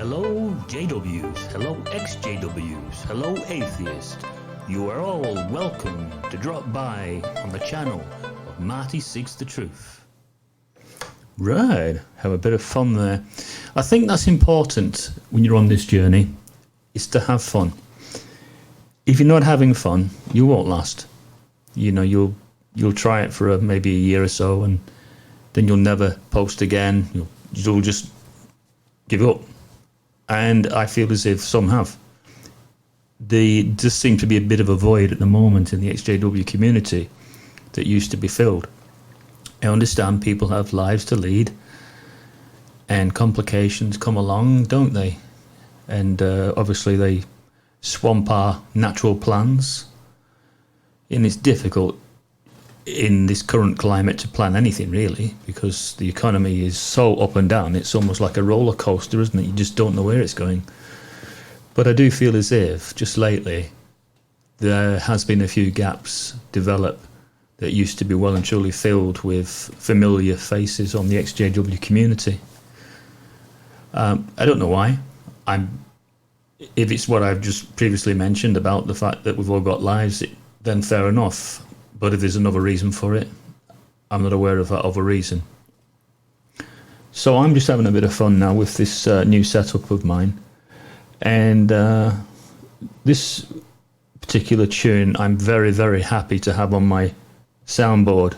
Hello JWs, hello ex-JWs, hello atheist. You are all welcome to drop by on the channel of Marty Seeks the Truth. Right, have a bit of fun there. I think that's important when you're on this journey, is to have fun. If you're not having fun, you won't last. You know, you'll try it for maybe a year or so, and then you'll never post again. You'll just give up. And I feel as if some have. There just seems to be a bit of a void at the moment in the XJW community that used to be filled. I understand people have lives to lead and complications come along, don't they? And obviously they swamp our natural plans. And it's difficult in this current climate to plan anything really, because the economy is so up and down. It's almost like a roller coaster, isn't it? You just don't know where it's going. But I do feel as if just lately there has been a few gaps develop that used to be well and truly filled with familiar faces on the XJW community. I don't know why. If it's what I've just previously mentioned about the fact that we've all got lives, then fair enough. But if there's another reason for it, I'm not aware of that other reason. So I'm just having a bit of fun now with this new setup of mine. And this particular tune I'm very, very happy to have on my soundboard,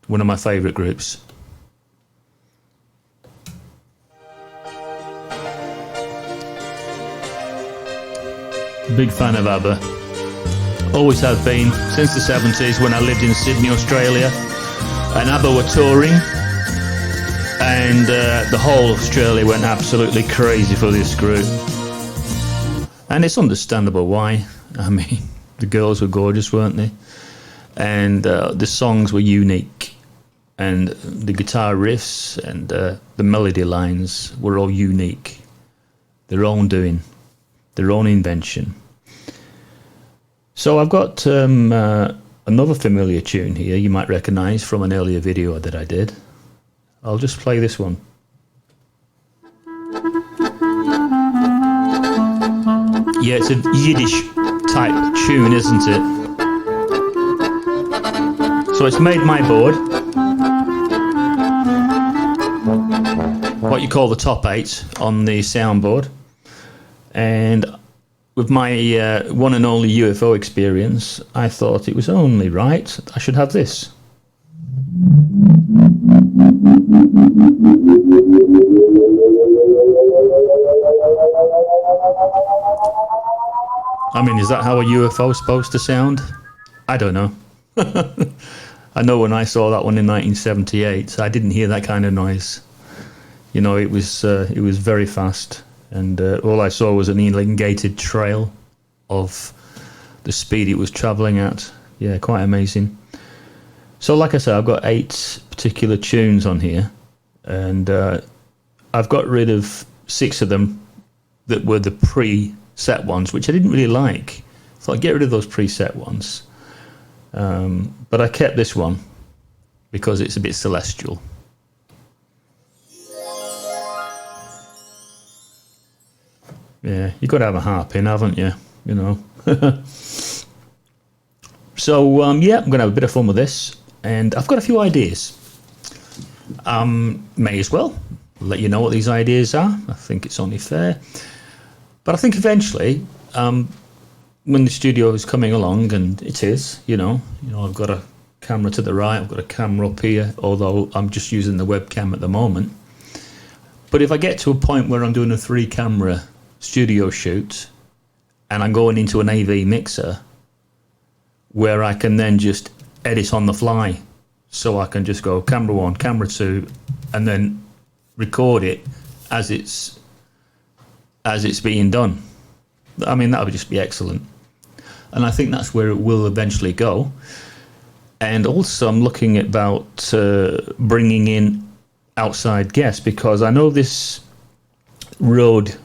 one of my favourite groups. Big fan of ABBA. Always have been since the 70s when I lived in Sydney, Australia, and ABBA were touring, and the whole of Australia went absolutely crazy for this group. And it's understandable why. I mean, the girls were gorgeous, weren't they? And the songs were unique, and the guitar riffs and the melody lines were all unique. Their own doing, their own invention. So I've got another familiar tune here you might recognise from an earlier video that I did. I'll just play this one. Yeah, it's a Yiddish type tune, isn't it? So it's made my board, what you call the top 8 on the soundboard, and with my one and only UFO experience, I thought it was only right I should have this. I mean, is that how a UFO is supposed to sound? I don't know. I know when I saw that one in 1978, I didn't hear that kind of noise. You know, it was very fast. And all I saw was an elongated trail of the speed it was travelling at. Yeah, quite amazing. So like I said, I've got 8 particular tunes on here. And I've got rid of 6 of them that were the preset ones, which I didn't really like. So I'd get rid of those preset ones. But I kept this one because it's a bit celestial. Yeah, you've got to have a harp in, haven't you? You know. So, yeah, I'm going to have a bit of fun with this. And I've got a few ideas. May as well let you know what these ideas are. I think it's only fair. But I think eventually, when the studio is coming along, and it is, you know, I've got a camera to the right, I've got a camera up here, although I'm just using the webcam at the moment. But if I get to a point where I'm doing a 3-camera studio shoot and I'm going into an AV mixer where I can then just edit on the fly, so I can just go camera 1, camera 2, and then record it as it's being done. I mean, that would just be excellent. And I think that's where it will eventually go. And also I'm looking at about bringing in outside guests, because I know this Rode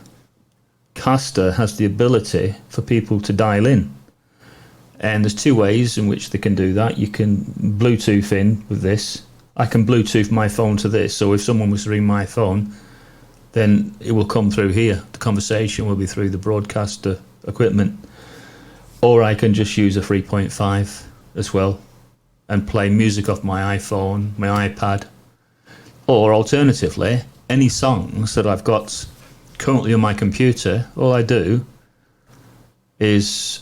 Caster has the ability for people to dial in, and there's 2 ways in which they can do that. You can Bluetooth in with this. I can Bluetooth my phone to this, so if someone was to ring my phone, then it will come through here. The conversation will be through the broadcaster equipment. Or I can just use a 3.5 as well and play music off my iPhone, my iPad. Or alternatively, any songs that I've got currently on my computer, all I do is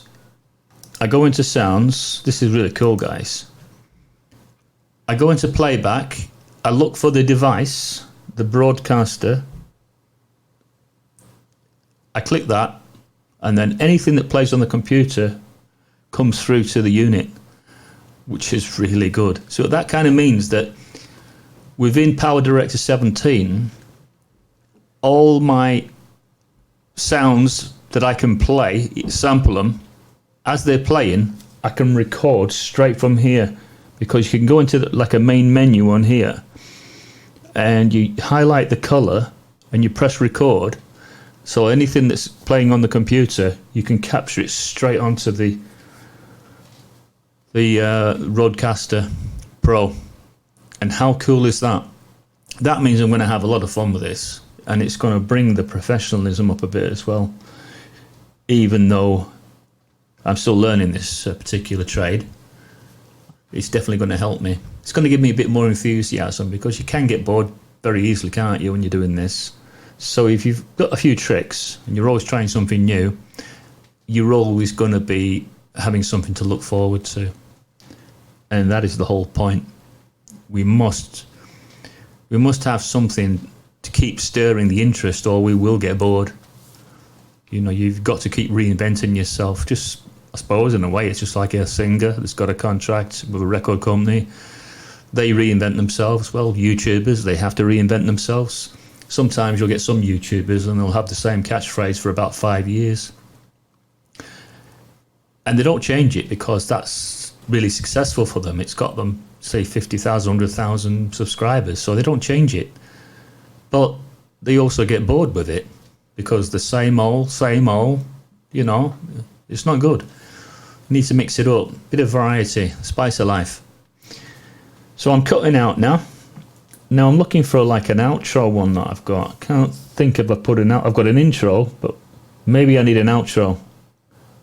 I go into sounds. This is really cool, guys. I go into playback. I look for the device, the broadcaster. I click that, and then anything that plays on the computer comes through to the unit, which is really good. So that kind of means that within Power Director 17, all my sounds that I can play, sample them, as they're playing, I can record straight from here, because you can go into like a main menu on here and you highlight the color and you press record. So anything that's playing on the computer, you can capture it straight onto the Rodecaster Pro. And how cool is that? That means I'm going to have a lot of fun with this, and it's going to bring the professionalism up a bit as well, even though I'm still learning this particular trade. It's definitely going to help me. It's going to give me a bit more enthusiasm, because you can get bored very easily, can't you, when you're doing this? So if you've got a few tricks and you're always trying something new, you're always going to be having something to look forward to. And that is the whole point. We must have something to keep stirring the interest, or we will get bored. You know, you've got to keep reinventing yourself. Just, I suppose, in a way, it's just like a singer that's got a contract with a record company. They reinvent themselves. Well, YouTubers, they have to reinvent themselves. Sometimes you'll get some YouTubers and they'll have the same catchphrase for about 5 years. And they don't change it because that's really successful for them. It's got them, say, 50,000, 100,000 subscribers, so they don't change it. But they also get bored with it, because the same old, you know, it's not good. You need to mix it up, bit of variety, spice of life. So I'm cutting out now. Now I'm looking for like an outro one that I've got. I can't think if I put an out. I've got an intro, but maybe I need an outro.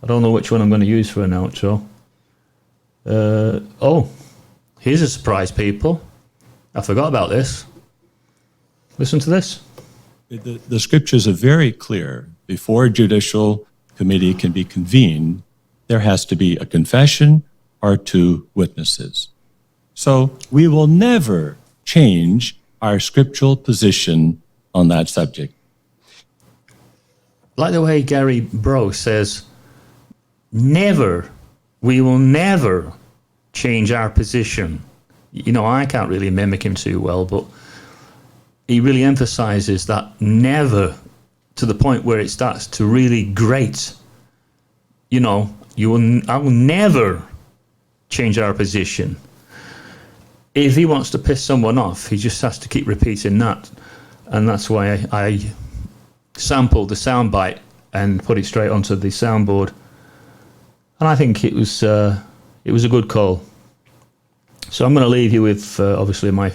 I don't know which one I'm going to use for an outro. Oh, here's a surprise, people. I forgot about this. Listen to this. The scriptures are very clear. Before a judicial committee can be convened, there has to be a confession or 2 witnesses. So we will never change our scriptural position on that subject. Like the way Gary Bro says, we will never change our position. You know, I can't really mimic him too well, but he really emphasizes that never, to the point where it starts to really grate. You know, I will never change our position. If he wants to piss someone off, he just has to keep repeating that. And that's why I sampled the soundbite and put it straight onto the soundboard. And I think it was a good call. So I'm going to leave you with, obviously, my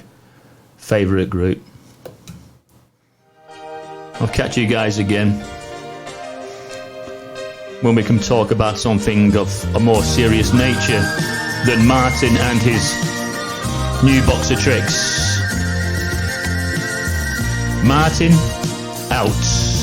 favourite group. I'll catch you guys again when we can talk about something of a more serious nature than Martin and his new box of tricks. Martin, out.